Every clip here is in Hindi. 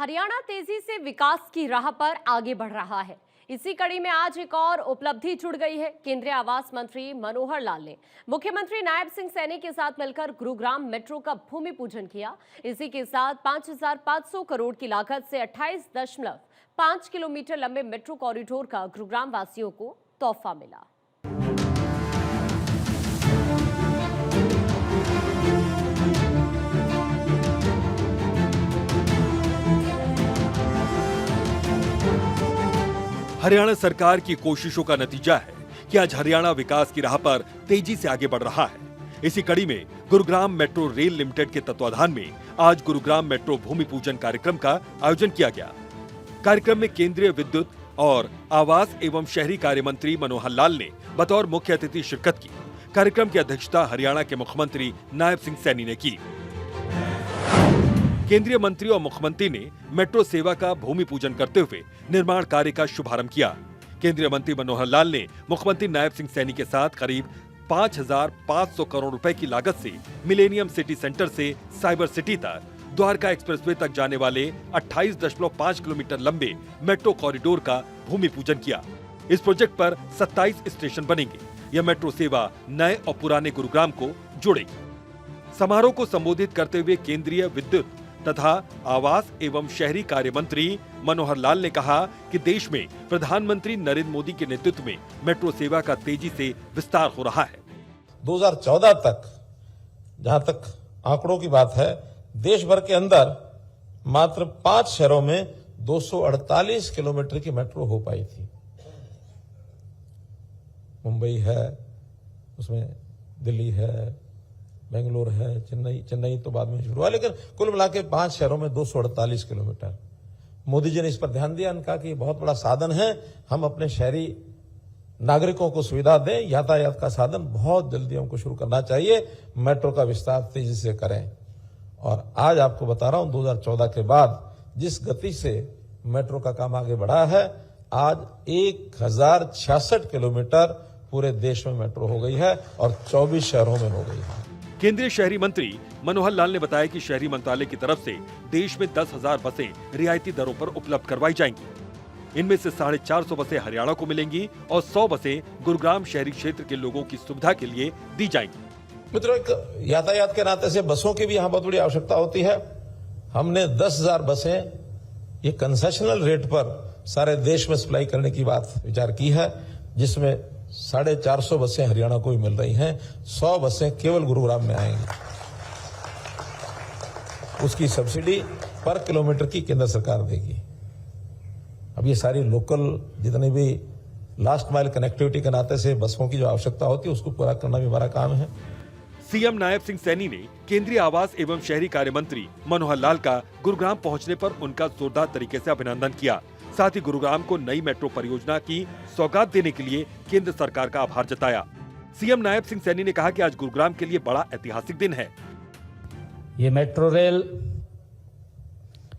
हरियाणा तेजी से विकास की राह पर आगे बढ़ रहा है। इसी कड़ी में आज एक और उपलब्धि जुड़ गई है। केंद्रीय आवास मंत्री मनोहर लाल ने मुख्यमंत्री नायब सिंह सैनी के साथ मिलकर गुरुग्राम मेट्रो का भूमि पूजन किया। इसी के साथ 5,500 करोड़ की लागत से 28.5 किलोमीटर लंबे मेट्रो कॉरिडोर का गुरुग्राम वासियों को तोहफा मिला। हरियाणा सरकार की कोशिशों का नतीजा है कि आज हरियाणा विकास की राह पर तेजी से आगे बढ़ रहा है। इसी कड़ी में गुरुग्राम मेट्रो रेल लिमिटेड के तत्वाधान में आज गुरुग्राम मेट्रो भूमि पूजन कार्यक्रम का आयोजन किया गया। कार्यक्रम में केंद्रीय विद्युत और आवास एवं शहरी कार्य मंत्री मनोहर लाल ने बतौर मुख्य अतिथि शिरकत की। कार्यक्रम की अध्यक्षता हरियाणा के मुख्यमंत्री नायब सिंह सैनी ने की। केंद्रीय मंत्री और मुख्यमंत्री ने मेट्रो सेवा का भूमि पूजन करते हुए निर्माण कार्य का शुभारंभ किया। केंद्रीय मंत्री मनोहर लाल ने मुख्यमंत्री नायब सिंह सैनी के साथ करीब 5,500 करोड़ रुपए की लागत से मिलेनियम सिटी सेंटर से साइबर सिटी तक द्वारका एक्सप्रेसवे तक जाने वाले 28.5 किलोमीटर लंबे मेट्रो कॉरिडोर का भूमि पूजन किया। इस प्रोजेक्ट पर 27 स्टेशन बनेंगे। यह मेट्रो सेवा नए और पुराने गुरुग्राम को जोड़ेगी। समारोह को संबोधित करते हुए केंद्रीय विद्युत तथा आवास एवं शहरी कार्य मंत्री मनोहर लाल ने कहा कि देश में प्रधानमंत्री नरेंद्र मोदी के नेतृत्व में मेट्रो सेवा का तेजी से विस्तार हो रहा है। 2014 तक जहां तक आंकड़ों की बात है, देश भर के अंदर मात्र 5 शहरों में 248 किलोमीटर की मेट्रो हो पाई थी। मुंबई है, उसमें दिल्ली है, बेंगलोर है, चेन्नई तो बाद में शुरू हुआ, लेकिन कुल मिला के 5 शहरों में 248 किलोमीटर। मोदी जी ने इस पर ध्यान दिया, उन्होंने कहा कि बहुत बड़ा साधन है, हम अपने शहरी नागरिकों को सुविधा दें, यातायात का साधन बहुत जल्दी हमको शुरू करना चाहिए, मेट्रो का विस्तार तेजी से करें। और आज आपको बता रहा हूं 2014 के बाद जिस गति से मेट्रो का काम आगे बढ़ा है, आज 1066 किलोमीटर पूरे देश में मेट्रो हो गई है और 24 शहरों में हो गई है। केंद्रीय शहरी मंत्री मनोहर लाल ने बताया कि शहरी मंत्रालय की तरफ से देश में 10,000 बसें रियायती दरों पर उपलब्ध करवाई जाएंगी। इनमें से 450 बसें हरियाणा को मिलेंगी और 100 बसें गुरुग्राम शहरी क्षेत्र के लोगों की सुविधा के लिए दी जाएंगी। मित्रों, एक यातायात के नाते से बसों की भी यहाँ बहुत बड़ी आवश्यकता होती है। हमने 10,000 बसें ये कंसेशनल रेट पर सारे देश में सप्लाई करने की बात विचार की है, जिसमें 450 बसें हरियाणा को भी मिल रही हैं, 100 बसें केवल गुरुग्राम में आएंगी। उसकी सब्सिडी पर किलोमीटर की केंद्र सरकार देगी। अब ये सारी लोकल जितने भी लास्ट माइल कनेक्टिविटी के नाते से बसों की जो आवश्यकता होती है, उसको पूरा करना भी हमारा काम है। सीएम नायब सिंह सैनी ने केंद्रीय आवास एवं शहरी कार्य मंत्री मनोहर लाल का गुरुग्राम पहुंचने पर उनका जोरदार तरीके से अभिनंदन किया। साथ ही गुरुग्राम को नई मेट्रो परियोजना की सौगात देने के लिए केंद्र सरकार का आभार जताया। सीएम नायब सिंह सैनी ने कहा कि आज गुरुग्राम के लिए बड़ा ऐतिहासिक दिन है। ये मेट्रो रेल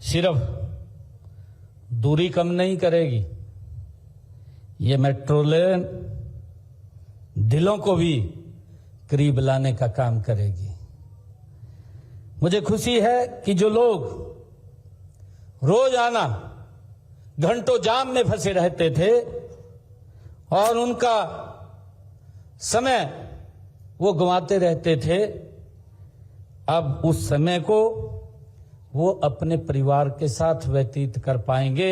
सिर्फ दूरी कम नहीं करेगी, ये मेट्रो रेल दिलों को भी करीब लाने का काम करेगी। मुझे खुशी है कि जो लोग रोजाना घंटों जाम में फंसे रहते थे और उनका समय वो गंवाते रहते थे, अब उस समय को वो अपने परिवार के साथ व्यतीत कर पाएंगे।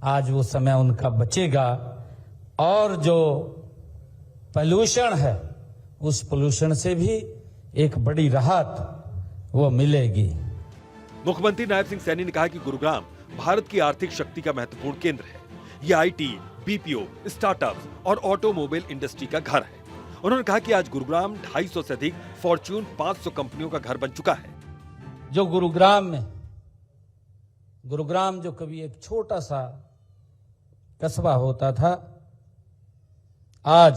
आज वो समय उनका बचेगा और जो पोल्यूशन है, उस पोल्यूशन से भी एक बड़ी राहत वो मिलेगी। मुख्यमंत्री नायब सिंह सैनी ने कहा कि गुरुग्राम भारत की आर्थिक शक्ति का महत्वपूर्ण केंद्र है। ये आईटी, बीपीओ, स्टार्टअप्स और ऑटोमोबाइल इंडस्ट्री का घर है। उन्होंने कहा कि आज गुरुग्राम 250 से अधिक फॉर्च्यून 500 कंपनियों का घर बन चुका है। जो गुरुग्राम जो कभी एक छोटा सा कस्बा होता था, आज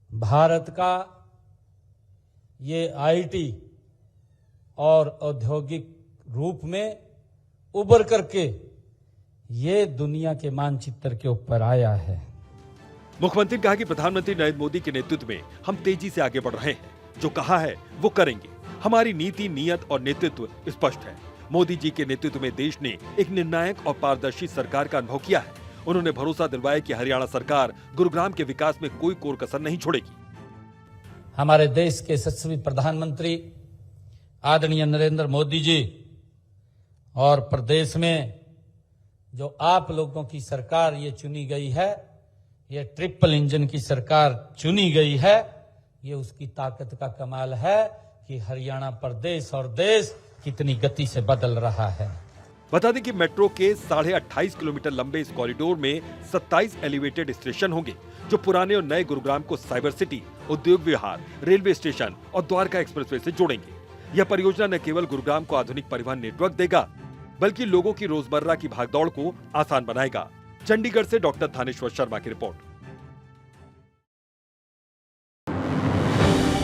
भारत का ये आईटी और औद्योगिक रूप में उभर करके ये दुनिया के मानचित्र के ऊपर आया है। मुख्यमंत्री ने कहा कि प्रधानमंत्री नरेंद्र मोदी के नेतृत्व में हम तेजी से आगे बढ़ रहे हैं। जो कहा है वो करेंगे। हमारी नीति, नीयत और नेतृत्व स्पष्ट है। मोदी जी के नेतृत्व में देश ने एक निर्णायक और पारदर्शी सरकार का अनुभव किया है। उन्होंने भरोसा दिलवाया कि हरियाणा सरकार गुरुग्राम के विकास में कोई कोर कसर नहीं छोड़ेगी। हमारे देश के यशस्वी प्रधानमंत्री आदरणीय नरेंद्र मोदी जी और प्रदेश में जो आप लोगों की सरकार ये चुनी गई है, ये ट्रिपल इंजन की सरकार चुनी गई है, ये उसकी ताकत का कमाल है कि हरियाणा प्रदेश और देश कितनी गति से बदल रहा है। बता दें कि मेट्रो के 28.5 किलोमीटर लंबे इस कॉरिडोर में 27 एलिवेटेड स्टेशन होंगे, जो पुराने और नए गुरुग्राम को साइबर सिटी, उद्योग विहार, रेलवे स्टेशन और द्वारका एक्सप्रेसवे से जोड़ेंगे। यह परियोजना न केवल गुरुग्राम को आधुनिक परिवहन नेटवर्क देगा, बल्कि लोगों की रोजमर्रा की भागदौड़ को आसान बनाएगा। चंडीगढ़ से डॉक्टर थानेश्वर शर्मा की रिपोर्ट।